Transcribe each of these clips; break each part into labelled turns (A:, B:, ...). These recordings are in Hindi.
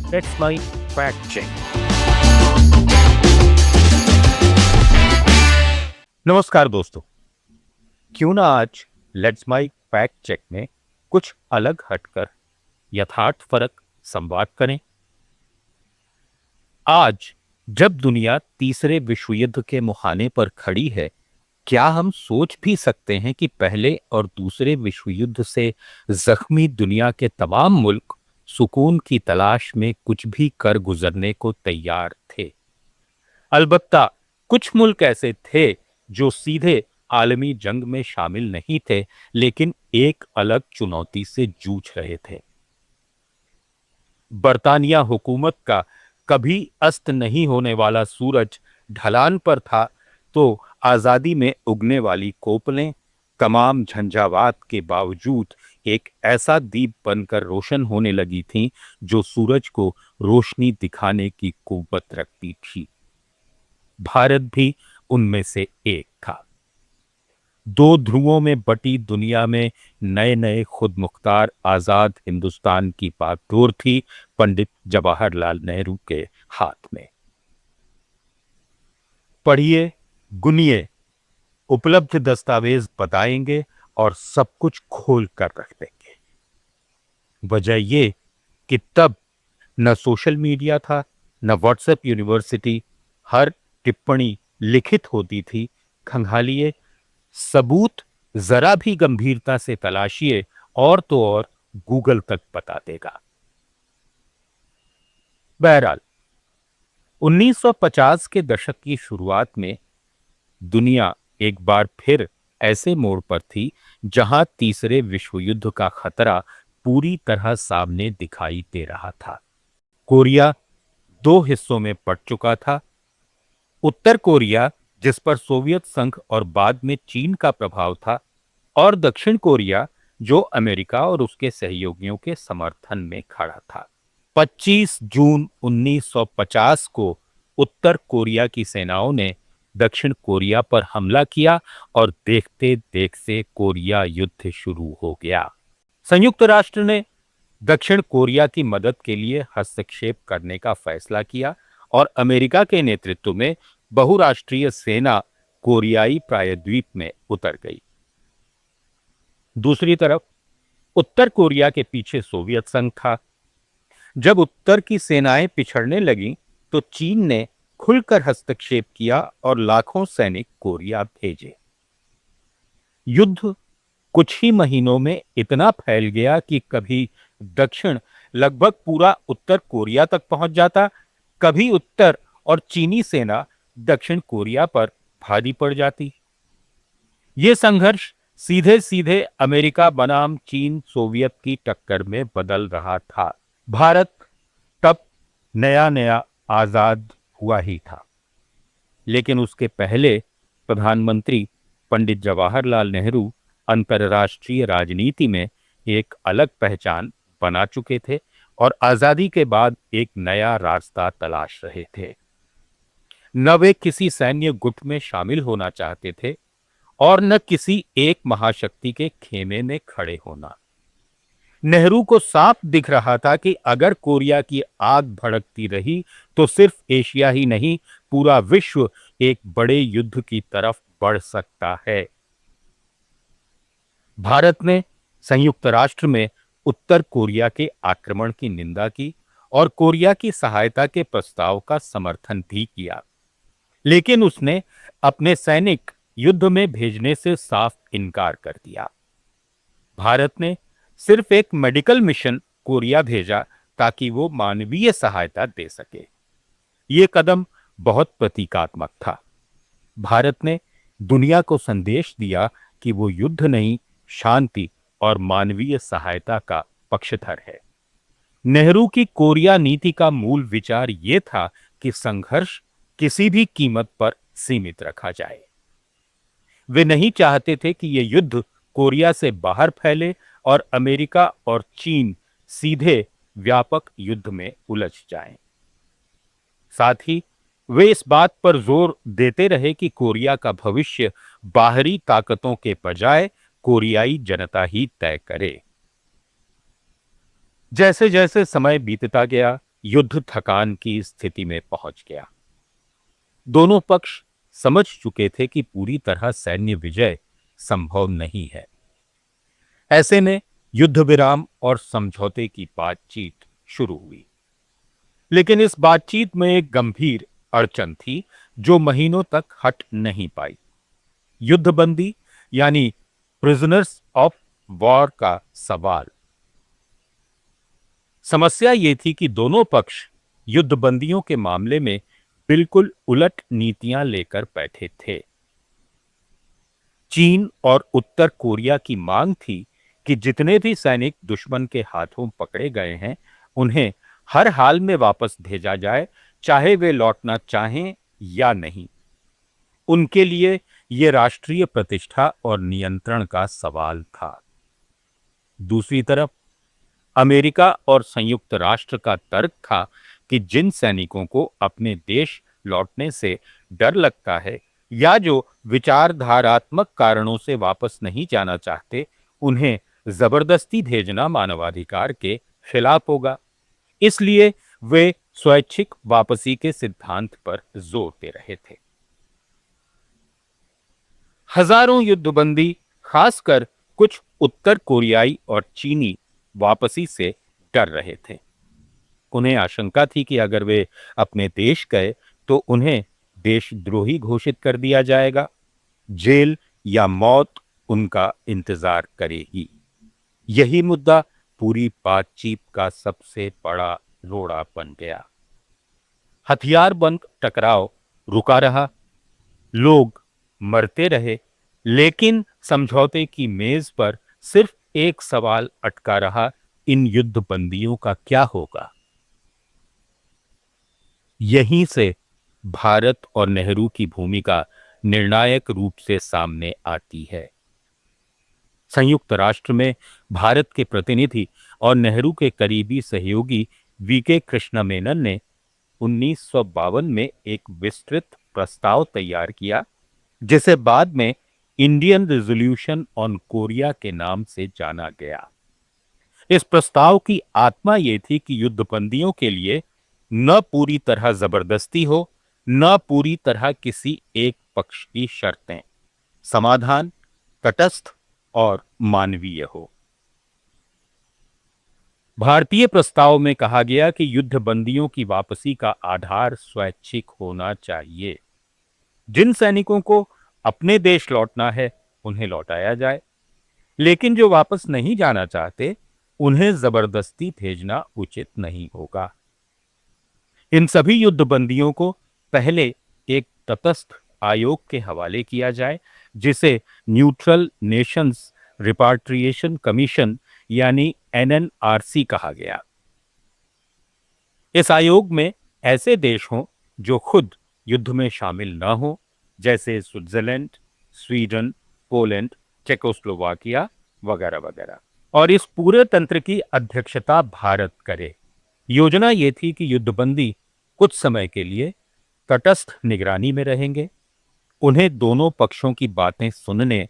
A: That's my fact check. नमस्कार दोस्तों, क्यों ना आज लेट्स माई फैक्ट चेक में कुछ अलग हटकर यथार्थ फर्क संवाद करें। आज जब दुनिया तीसरे विश्व युद्ध के मुहाने पर खड़ी है, क्या हम सोच भी सकते हैं कि पहले और दूसरे विश्व युद्ध से जख्मी दुनिया के तमाम मुल्क सुकून की तलाश में कुछ भी कर गुजरने को तैयार थे। अलबत्ता कुछ मुल्क ऐसे थे जो सीधे आलमी जंग में शामिल नहीं थे, लेकिन एक अलग चुनौती से जूझ रहे थे। बरतानिया हुकूमत का कभी अस्त नहीं होने वाला सूरज ढलान पर था, तो आजादी में उगने वाली कोपलें तमाम झंझावात के बावजूद एक ऐसा दीप बनकर रोशन होने लगी थीं जो सूरज को रोशनी दिखाने की कुव्वत रखती थी। भारत भी उनमें से एक था। दो ध्रुवों में बटी दुनिया में नए नए खुद मुख्तार आजाद हिंदुस्तान की बागडोर थी पंडित जवाहरलाल नेहरू के हाथ में। पढ़िए, गुनिए, उपलब्ध दस्तावेज बताएंगे और सब कुछ खोल कर रख देंगे। वजह यह कि तब न सोशल मीडिया था, न व्हाट्सएप यूनिवर्सिटी। हर टिप्पणी लिखित होती थी। खंगालिए, सबूत जरा भी गंभीरता से तलाशिए और तो और गूगल तक बता देगा। बहरहाल 1950 के दशक की शुरुआत में दुनिया एक बार फिर ऐसे मोड़ पर थी जहां तीसरे विश्व युद्ध का खतरा पूरी तरह सामने दिखाई दे रहा था। कोरिया दो हिस्सों में पड़ चुका था। उत्तर कोरिया, जिस पर सोवियत संघ और बाद में चीन का प्रभाव था, और दक्षिण कोरिया, जो अमेरिका और उसके सहयोगियों के समर्थन में खड़ा था। 25 जून 1950 को उत्तर कोरिया की सेनाओं ने दक्षिण कोरिया पर हमला किया और देखते देखते कोरिया युद्ध शुरू हो गया। संयुक्त राष्ट्र ने दक्षिण कोरिया की मदद के लिए हस्तक्षेप करने का फैसला किया और अमेरिका के नेतृत्व में बहुराष्ट्रीय सेना कोरियाई प्रायद्वीप में उतर गई। दूसरी तरफ उत्तर कोरिया के पीछे सोवियत संघ था। जब उत्तर की सेनाएं पिछड़ने लगीं, तो चीन ने खुलकर हस्तक्षेप किया और लाखों सैनिक कोरिया भेजे। युद्ध कुछ ही महीनों में इतना फैल गया कि कभी दक्षिण लगभग पूरा उत्तर कोरिया तक पहुंच जाता, कभी उत्तर और चीनी सेना दक्षिण कोरिया पर भारी पड़ जाती। ये संघर्ष सीधे सीधे अमेरिका बनाम चीन सोवियत की टक्कर में बदल रहा था। भारत तब नया नया आजाद हुआ ही था, लेकिन उसके पहले प्रधानमंत्री पंडित जवाहरलाल नेहरू अंतर्राष्ट्रीय राजनीति में एक अलग पहचान बना चुके थे और आजादी के बाद एक नया रास्ता तलाश रहे थे। न वे किसी सैन्य गुट में शामिल होना चाहते थे और न किसी एक महाशक्ति के खेमे में खड़े होना। नेहरू को साफ दिख रहा था कि अगर कोरिया की आग भड़कती रही तो सिर्फ एशिया ही नहीं, पूरा विश्व एक बड़े युद्ध की तरफ बढ़ सकता है। भारत ने संयुक्त राष्ट्र में उत्तर कोरिया के आक्रमण की निंदा की और कोरिया की सहायता के प्रस्ताव का समर्थन भी किया, लेकिन उसने अपने सैनिक युद्ध में भेजने से साफ इनकार कर दिया। भारत ने सिर्फ एक मेडिकल मिशन कोरिया भेजा ताकि वो मानवीय सहायता दे सके। ये कदम बहुत प्रतीकात्मक था। भारत ने दुनिया को संदेश दिया कि वो युद्ध नहीं, शांति और मानवीय सहायता का पक्षधर है। नेहरू की कोरिया नीति का मूल विचार ये था कि संघर्ष किसी भी कीमत पर सीमित रखा जाए। वे नहीं चाहते थे कि यह युद्ध कोरिया से बाहर फैले और अमेरिका और चीन सीधे व्यापक युद्ध में उलझ जाएं। साथ ही वे इस बात पर जोर देते रहे कि कोरिया का भविष्य बाहरी ताकतों के बजाय कोरियाई जनता ही तय करे। जैसे जैसे समय बीतता गया, युद्ध थकान की स्थिति में पहुंच गया। दोनों पक्ष समझ चुके थे कि पूरी तरह सैन्य विजय संभव नहीं है। ऐसे में युद्ध विराम और समझौते की बातचीत शुरू हुई। लेकिन इस बातचीत में एक गंभीर अड़चन थी जो महीनों तक हट नहीं पाई। युद्धबंदी यानी प्रिजनर्स ऑफ वॉर का सवाल। समस्या यह थी कि दोनों पक्ष युद्धबंदियों के मामले में बिल्कुल उलट नीतियां लेकर बैठे थे। चीन और उत्तर कोरिया की मांग थी कि जितने भी सैनिक दुश्मन के हाथों पकड़े गए हैं उन्हें हर हाल में वापस भेजा जाए, चाहे वे लौटना चाहें या नहीं। उनके लिए यह राष्ट्रीय प्रतिष्ठा और नियंत्रण का सवाल था। दूसरी तरफ अमेरिका और संयुक्त राष्ट्र का तर्क था कि जिन सैनिकों को अपने देश लौटने से डर लगता है या जो विचारधारात्मक कारणों से वापस नहीं जाना चाहते, उन्हें जबरदस्ती भेजना मानवाधिकार के खिलाफ होगा। इसलिए वे स्वैच्छिक वापसी के सिद्धांत पर जोर दे रहे थे। हजारों युद्धबंदी, खासकर कुछ उत्तर कोरियाई और चीनी, वापसी से डर रहे थे। उन्हें आशंका थी कि अगर वे अपने देश गए तो उन्हें देशद्रोही घोषित कर दिया जाएगा, जेल या मौत उनका इंतजार करेगी। यही मुद्दा पूरी बातचीत का सबसे बड़ा रोड़ा बन गया। हथियारबंद टकराव रुका रहा, लोग मरते रहे, लेकिन समझौते की मेज पर सिर्फ एक सवाल अटका रहा, इन युद्धबंदियों का क्या होगा। यहीं से भारत और नेहरू की भूमिका निर्णायक रूप से सामने आती है। संयुक्त राष्ट्र में भारत के प्रतिनिधि और नेहरू के करीबी सहयोगी वीके कृष्ण मेनन ने 1952 में एक विस्तृत प्रस्ताव तैयार किया, जिसे बाद में इंडियन रेजोल्यूशन ऑन कोरिया के नाम से जाना गया। इस प्रस्ताव की आत्मा यह थी कि युद्धबंदियों के लिए न पूरी तरह जबरदस्ती हो, न पूरी तरह किसी एक पक्ष की शर्तें। समाधान तटस्थ और मानवीय हो। भारतीय प्रस्ताव में कहा गया कि युद्धबंदियों की वापसी का आधार स्वैच्छिक होना चाहिए। जिन सैनिकों को अपने देश लौटना है उन्हें लौटाया जाए, लेकिन जो वापस नहीं जाना चाहते उन्हें जबरदस्ती भेजना उचित नहीं होगा। इन सभी युद्धबंदियों को पहले एक तटस्थ आयोग के हवाले किया जाए, जिसे न्यूट्रल नेशंस रिपाट्रिएशन कमीशन यानी एनएनआरसी कहा गया। इस आयोग में ऐसे देश हों जो खुद युद्ध में शामिल न हो, जैसे स्विट्जरलैंड, स्वीडन, पोलैंड, चेकोस्लोवाकिया वगैरह वगैरह, और इस पूरे तंत्र की अध्यक्षता भारत करे। योजना ये थी कि युद्धबंदी कुछ समय के लिए तटस्थ निगरानी में रहेंगे। उन्हें दोनों पक्षों की बातें सुनने,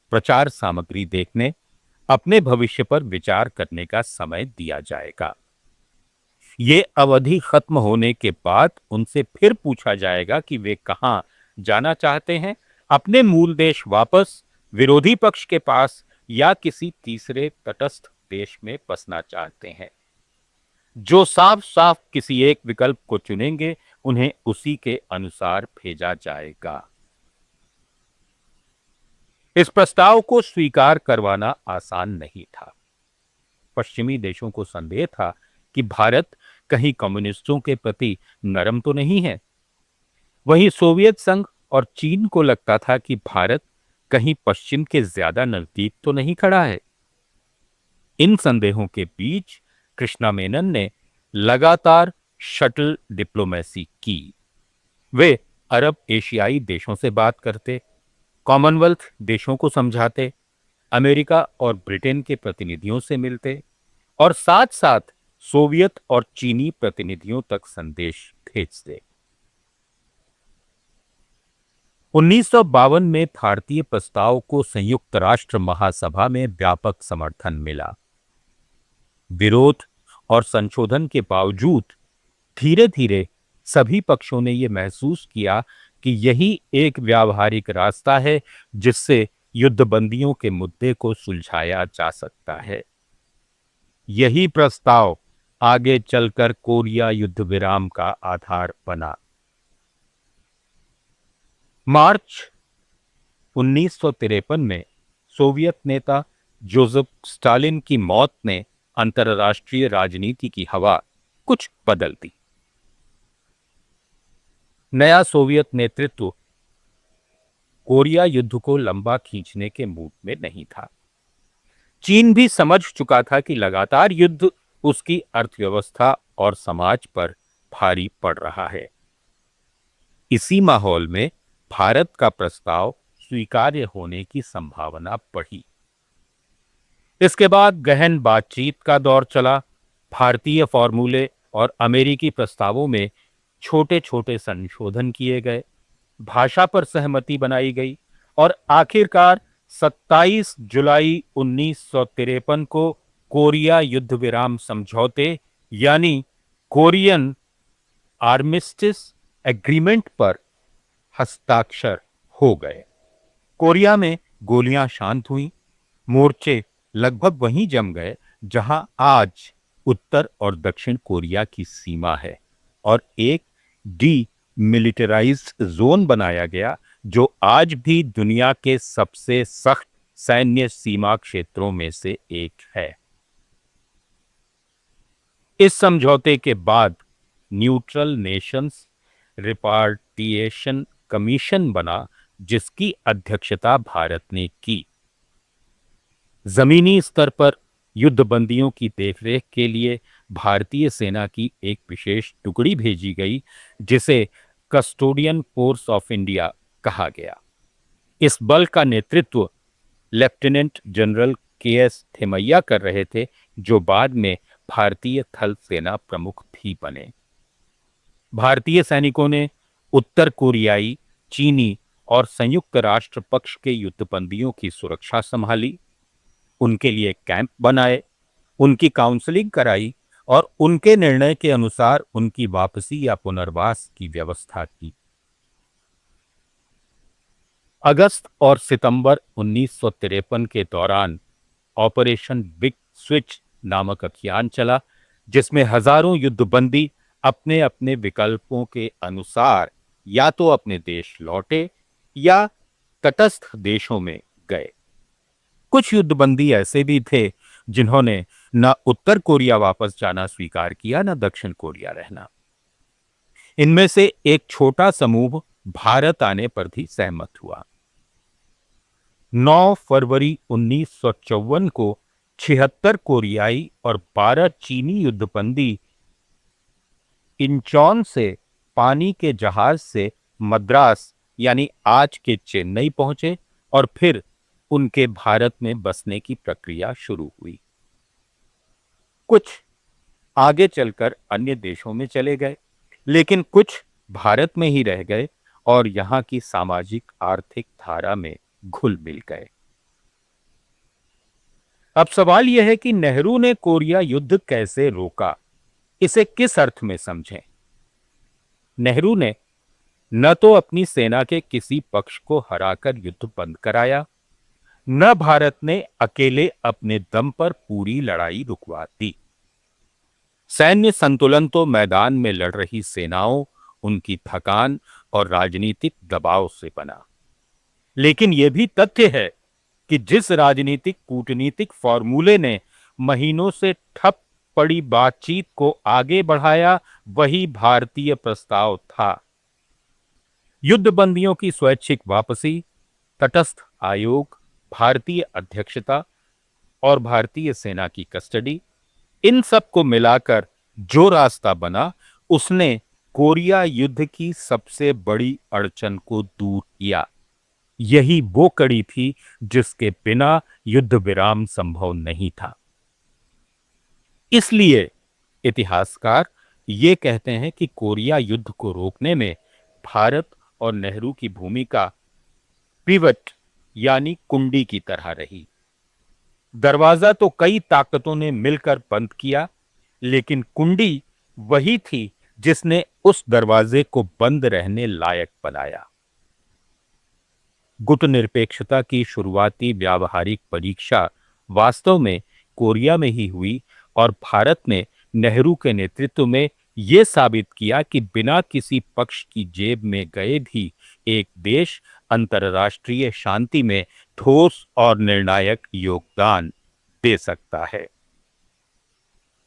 A: प्रचार सामग्री देखने, अपने भविष्य पर विचार करने का समय दिया जाएगा। ये अवधि खत्म होने के बाद उनसे फिर पूछा जाएगा कि वे कहां जाना चाहते हैं, अपने मूल देश वापस, विरोधी पक्ष के पास, या किसी तीसरे तटस्थ देश में बसना चाहते हैं। जो साफ साफ किसी एक विकल्प को चुनेंगे उन्हें उसी के अनुसार भेजा जाएगा। इस प्रस्ताव को स्वीकार करवाना आसान नहीं था। पश्चिमी देशों को संदेह था कि भारत कहीं कम्युनिस्टों के प्रति नरम तो नहीं है। वहीं सोवियत संघ और चीन को लगता था कि भारत कहीं पश्चिम के ज्यादा नजदीक तो नहीं खड़ा है। इन संदेहों के बीच कृष्णा मेनन ने लगातार शटल डिप्लोमेसी की। वे अरब एशियाई देशों से बात करते, कॉमनवेल्थ देशों को समझाते, अमेरिका और ब्रिटेन के प्रतिनिधियों से मिलते और साथ साथ सोवियत और चीनी प्रतिनिधियों तक संदेश भेजते। 1952 में भारतीय प्रस्ताव को संयुक्त राष्ट्र महासभा में व्यापक समर्थन मिला। विरोध और संशोधन के बावजूद धीरे धीरे सभी पक्षों ने यह महसूस किया कि यही एक व्यावहारिक रास्ता है जिससे युद्धबंदियों के मुद्दे को सुलझाया जा सकता है। यही प्रस्ताव आगे चलकर कोरिया युद्ध विराम का आधार बना। मार्च 1953 में सोवियत नेता जोसेफ स्टालिन की मौत ने अंतर्राष्ट्रीय राजनीति की हवा कुछ बदल दी। नया सोवियत नेतृत्व कोरिया युद्ध को लंबा खींचने के मूड में नहीं था। चीन भी समझ चुका था कि लगातार युद्ध उसकी अर्थव्यवस्था और समाज पर भारी पड़ रहा है। इसी माहौल में भारत का प्रस्ताव स्वीकार्य होने की संभावना बढ़ी। इसके बाद गहन बातचीत का दौर चला। भारतीय फॉर्मूले और अमेरिकी प्रस्तावों में छोटे छोटे संशोधन किए गए, भाषा पर सहमति बनाई गई और आखिरकार 27 जुलाई 1953 को कोरिया युद्ध विराम समझौते यानी कोरियन आर्मिस्टिस एग्रीमेंट पर हस्ताक्षर हो गए। कोरिया में गोलियां शांत हुई, मोर्चे लगभग वहीं जम गए जहां आज उत्तर और दक्षिण कोरिया की सीमा है और एक डीमिलिटराइज्ड जोन बनाया गया जो आज भी दुनिया के सबसे सख्त सैन्य सीमा क्षेत्रों में से एक है। इस समझौते के बाद न्यूट्रल नेशंस रिपार्टिएशन कमीशन बना जिसकी अध्यक्षता भारत ने की। जमीनी स्तर पर युद्धबंदियों की देखरेख के लिए भारतीय सेना की एक विशेष टुकड़ी भेजी गई जिसे कस्टोडियन फोर्स ऑफ इंडिया कहा गया। इस बल का नेतृत्व लेफ्टिनेंट जनरल के.एस. थिमैया कर रहे थे जो बाद में भारतीय थल सेना प्रमुख भी बने। भारतीय सैनिकों ने उत्तर कोरियाई, चीनी और संयुक्त राष्ट्र पक्ष के युद्धबंदियों की सुरक्षा संभाली, उनके लिए कैंप बनाए, उनकी काउंसलिंग कराई और उनके निर्णय के अनुसार उनकी वापसी या पुनर्वास की व्यवस्था की। अगस्त और सितंबर 1953 के दौरान ऑपरेशन बिग स्विच नामक अभियान चला जिसमें हजारों युद्धबंदी अपने अपने विकल्पों के अनुसार या तो अपने देश लौटे या तटस्थ देशों में गए। कुछ युद्धबंदी ऐसे भी थे जिन्होंने न उत्तर कोरिया वापस जाना स्वीकार किया न दक्षिण कोरिया रहना। इनमें से एक छोटा समूह भारत आने पर भी सहमत हुआ। 9 फरवरी 1954 को 76 कोरियाई और 12 चीनी युद्धबंदी इंचॉन से पानी के जहाज से मद्रास यानी आज के चेन्नई पहुंचे और फिर उनके भारत में बसने की प्रक्रिया शुरू हुई। कुछ आगे चलकर अन्य देशों में चले गए, लेकिन कुछ भारत में ही रह गए और यहां की सामाजिक आर्थिक धारा में घुल मिल गए। अब सवाल यह है कि नेहरू ने कोरिया युद्ध कैसे रोका, इसे किस अर्थ में समझें। नेहरू ने न तो अपनी सेना के किसी पक्ष को हराकर युद्ध बंद कराया, न भारत ने अकेले अपने दम पर पूरी लड़ाई रुकवा दी। सैन्य संतुलन तो मैदान में लड़ रही सेनाओं, उनकी थकान और राजनीतिक दबाव से बना। लेकिन यह भी तथ्य है कि जिस राजनीतिक कूटनीतिक फॉर्मूले ने महीनों से ठप पड़ी बातचीत को आगे बढ़ाया वही भारतीय प्रस्ताव था। युद्धबंदियों की स्वैच्छिक वापसी, तटस्थ आयोग, भारतीय अध्यक्षता और भारतीय सेना की कस्टडी, इन सब को मिलाकर जो रास्ता बना उसने कोरिया युद्ध की सबसे बड़ी अड़चन को दूर किया। यही वो कड़ी थी जिसके बिना युद्ध विराम संभव नहीं था। इसलिए इतिहासकार ये कहते हैं कि कोरिया युद्ध को रोकने में भारत और नेहरू की भूमिका पिवट यानी कुंडी की तरह रही। दरवाजा तो कई ताकतों ने मिलकर बंद किया, लेकिन कुंडी वही थी जिसने उस दरवाजे को बंद रहने लायक बनाया। गुटनिरपेक्षता की शुरुआती व्यावहारिक परीक्षा वास्तव में कोरिया में ही हुई और भारत ने नेहरू के नेतृत्व में यह साबित किया कि बिना किसी पक्ष की जेब में गए भी एक देश अंतर्राष्ट्रीय शांति में ठोस और निर्णायक योगदान दे सकता है।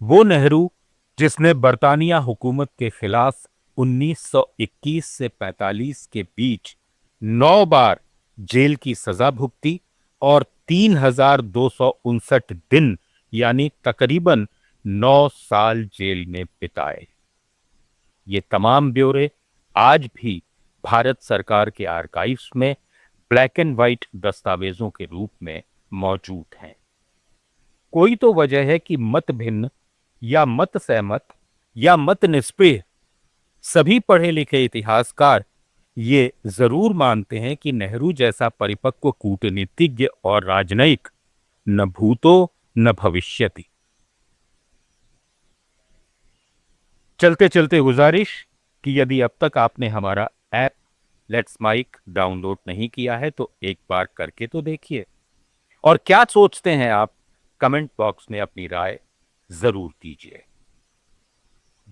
A: वो नेहरू जिसने बरतानिया हुकूमत के खिलाफ 1921 से 45 के बीच 9 बार जेल की सजा भुगती और 3,259 दिन यानी तकरीबन 9 साल जेल में बिताए। ये तमाम ब्यौरे आज भी भारत सरकार के आर्काइव्स में ब्लैक एंड व्हाइट दस्तावेजों के रूप में मौजूद हैं। कोई तो वजह है कि मत भिन्न या मत सहमत या मत निष्प्रिय सभी पढ़े लिखे इतिहासकार ये जरूर मानते हैं कि नेहरू जैसा परिपक्व कूटनीतिज्ञ और राजनयिक न भूतो न भविष्यति। चलते चलते गुजारिश कि यदि अब तक आपने हमारा ऐप लेट्स माइक डाउनलोड नहीं किया है तो एक बार करके तो देखिए, और क्या सोचते हैं आप कमेंट बॉक्स में अपनी राय जरूर दीजिए।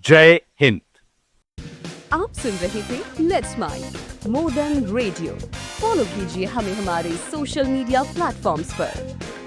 A: जय हिंद।
B: आप सुन रहे थे let's mic more than radio. Follow कीजिए हमें हमारे सोशल मीडिया प्लेटफॉर्म्स पर।